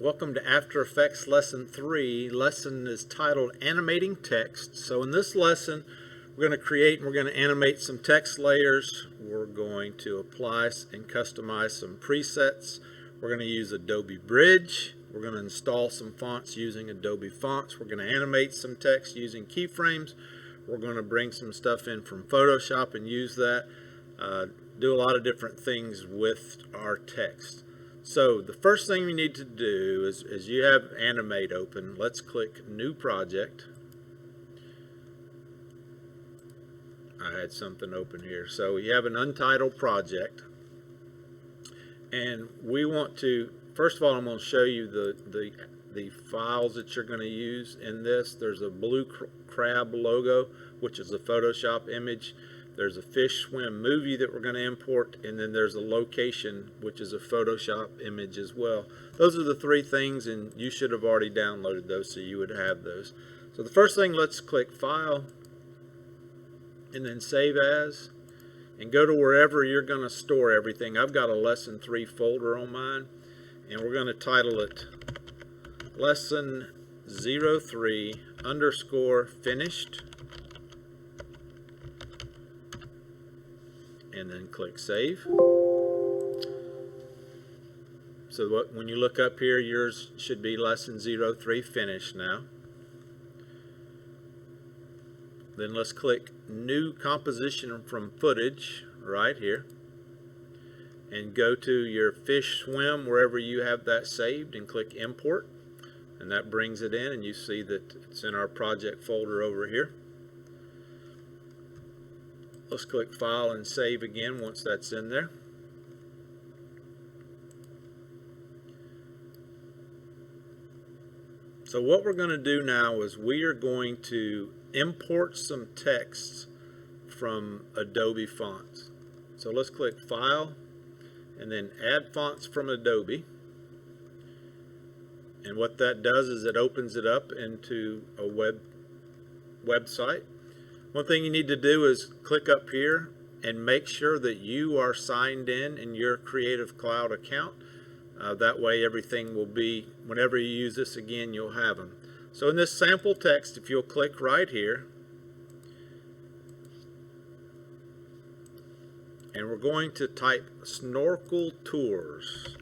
Welcome to After Effects Lesson 3. Lesson is titled Animating Text. So in this lesson, we're going to create and we're going to animate some text layers. We're going to apply and customize some presets. We're going to use Adobe Bridge. We're going to install some fonts using Adobe Fonts. We're going to animate some text using keyframes. We're going to bring some stuff in from Photoshop and use that. Do a lot of different things with our text. So the first thing we need to do is you have Animate open. Let's click New Project. I had something open here. So you have an Untitled project. And we want to, first of all, I'm going to show you the files that you're going to use in this. There's a blue crab logo, which is a Photoshop image. There's a fish swim movie that we're going to import, and then there's a location, which is a Photoshop image as well. Those are the three things, and you should have already downloaded those, so you would have those. So the first thing, let's click File, and then Save As, and go to wherever you're going to store everything. I've got a Lesson 3 folder on mine, and we're going to title it Lesson 03 _ finished. And then click Save. So when you look up here, yours should be Lesson 03 finished now. Then let's click New Composition from Footage right here. And go to your fish swim wherever you have that saved and click Import. And that brings it in, and you see that it's in our project folder over here. Let's click File and Save again once that's in there. So what we're going to do now is we are going to import some text from Adobe Fonts. So let's click File and then Add Fonts from Adobe. And what that does is it opens it up into a website. One thing you need to do is click up here and make sure that you are signed in your Creative Cloud account. That way everything will be, whenever you use this again, you'll have them. So in this sample text, if you'll click right here, and we're going to type Snorkel Tours.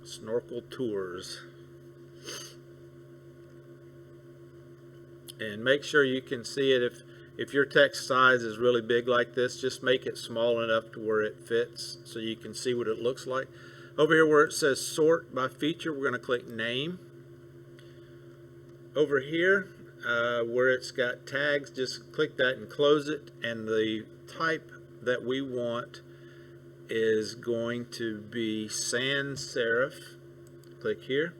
Snorkel Tours. And make sure you can see it. If your text size is really big like this, just make it small enough to where it fits so you can see what it looks like. Over here where it says Sort by Feature, we're going to click Name. Over here where it's got tags, just click that and close it. And the type that we want is going to be sans serif. Click here.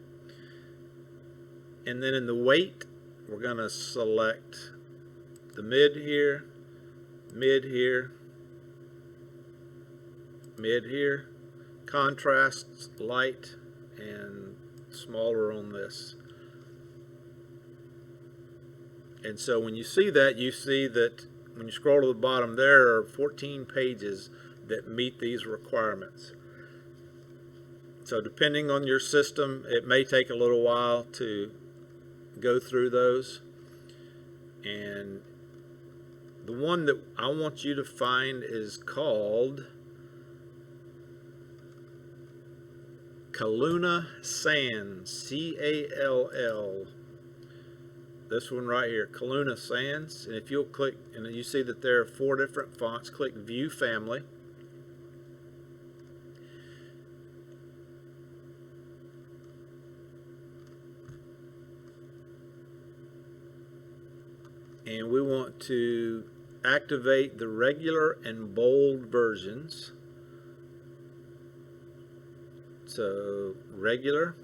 And then in the weight, we're going to select the mid here, mid here, mid here, contrast, light, and smaller on this. And so when you see that, you see that when you scroll to the bottom, there are 14 pages that meet these requirements. So depending on your system, it may take a little while to go through those. And the one that I want you to find is called Calluna Sans, C-A-L-L. This one right here, Calluna Sans. And if you'll click, and you see that there are 4 different fonts, click View Family. And we want to activate the regular and bold versions. So regular,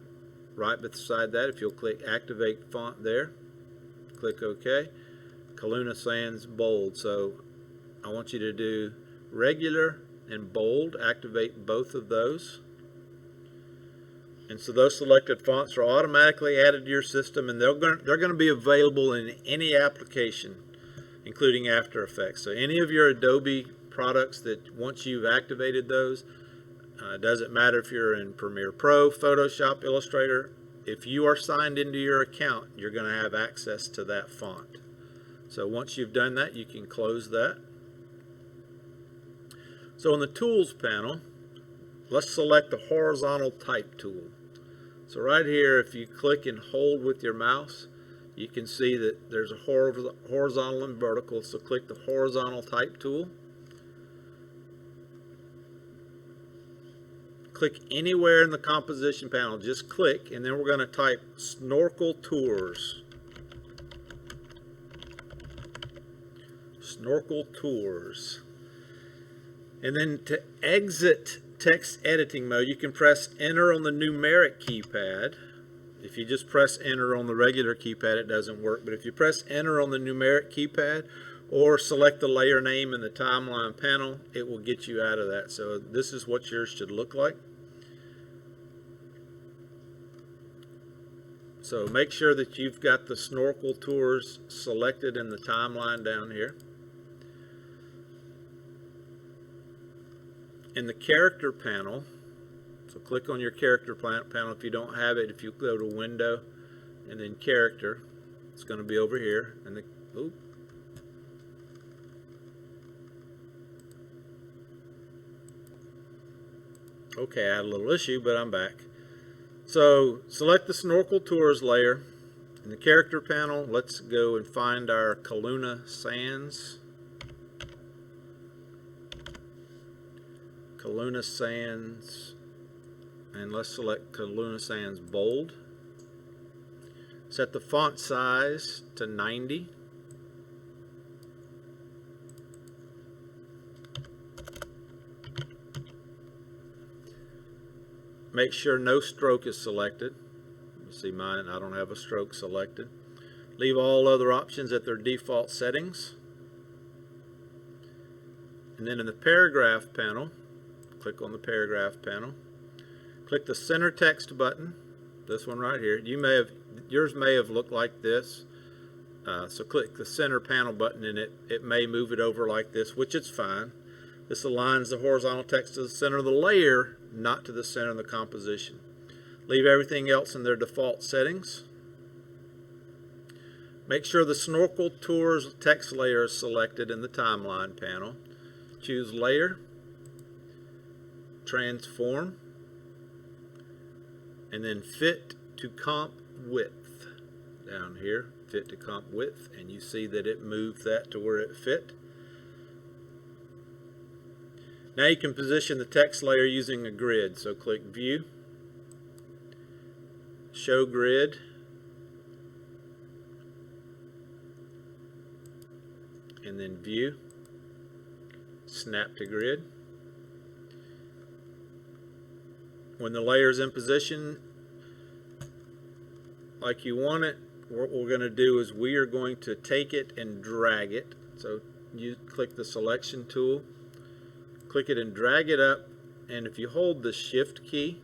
right beside that, if you'll click Activate Font there, click OK. Calluna Sans Bold. So I want you to do regular and bold, activate both of those. And so those selected fonts are automatically added to your system, and they're going to be available in any application, including After Effects. So any of your Adobe products that once you've activated those, It doesn't matter if you're in Premiere Pro, Photoshop, Illustrator. If you are signed into your account, you're going to have access to that font. So once you've done that, you can close that. So in the Tools panel, let's select the Horizontal Type tool. So right here, if you click and hold with your mouse, you can see that there's a horizontal and vertical. So click the Horizontal Type tool. Click anywhere in the composition panel, just click, and then we're going to type Snorkel Tours. Snorkel Tours. And then to exit text editing mode, you can press enter on the numeric keypad. If you just press enter on the regular keypad, it doesn't work. But if you press enter on the numeric keypad, or select the layer name in the timeline panel, it will get you out of that. So this is what yours should look like. So make sure that you've got the Snorkel Tours selected in the timeline down here. In the character panel, so click on your character panel if you don't have it. If you go to Window and then Character, it's going to be over here. And okay, I had a little issue, but I'm back. So select the Snorkel Tours layer. In the character panel, let's go and find our Kelowna Sands. Kelowna Sands, and let's select Kelowna Sands Bold. Set the font size to 90. Make sure no stroke is selected. You see mine, I don't have a stroke selected. Leave all other options at their default settings. And then in the paragraph panel, click on the paragraph panel. Click the center text button, this one right here. Yours may have looked like this. So click the center panel button and it may move it over like this, which is fine. This aligns the horizontal text to the center of the layer, not to the center of the composition. Leave everything else in their default settings. Make sure the Snorkel Tours text layer is selected in the timeline panel. Choose Layer, Transform, and then Fit to Comp Width. Down here, Fit to Comp Width, and you see that it moved that to where it fit. Now you can position the text layer using a grid. So click View, Show Grid, and then View, Snap to Grid. When the layer is in position like you want it, what we're going to do is we are going to take it and drag it. So you click the selection tool, click it and drag it up, and if you hold the shift key,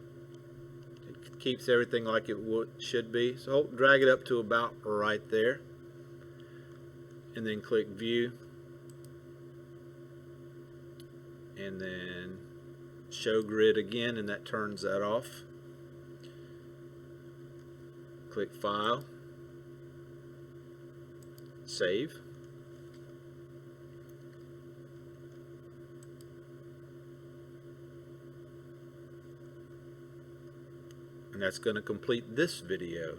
it keeps everything like it should be. So drag it up to about right there, and then click View, and then Show Grid again, and that turns that off. Click File, Save. And that's going to complete this video.